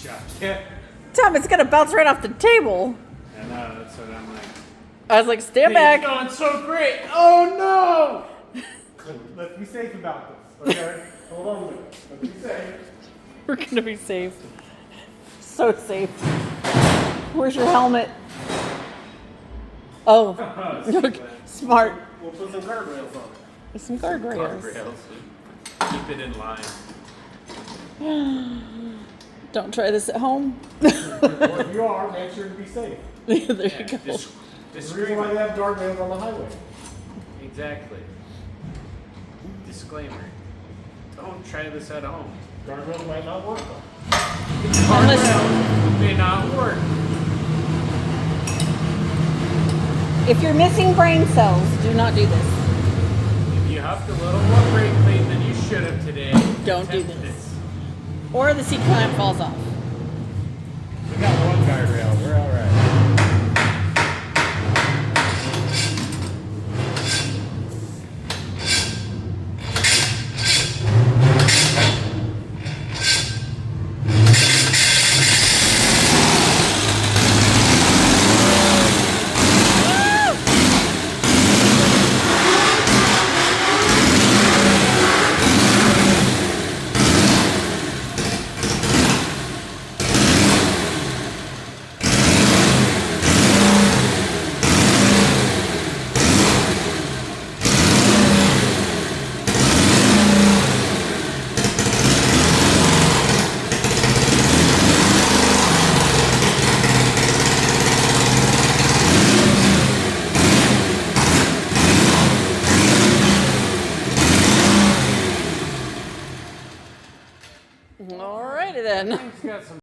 shot. Yeah. Tom, it's gonna bounce right off the table. I know, that's what I'm like. I was like, stand It's back. going so great. Oh no! Let's be safe about this, okay? Hold on, Luke. Let's be safe. We're gonna be safe. So safe. Where's your helmet? Oh, smart. We'll put some guardrails on it. Some guardrails. Keep it in line. Don't try this at home. Well, if you are, make sure to be safe. There you go. There's a reason why they have guardrails on the highway. Exactly. Disclaimer. Don't try this at home. Guardrails might not work though. Guardrails may not work. If you're missing brain cells, do not do this. If you huffed a little more brake clean than you should have today, Don't do attempt this. Or the seat clamp falls off. We got one guardrail. We're all right. Alrighty then. It's got some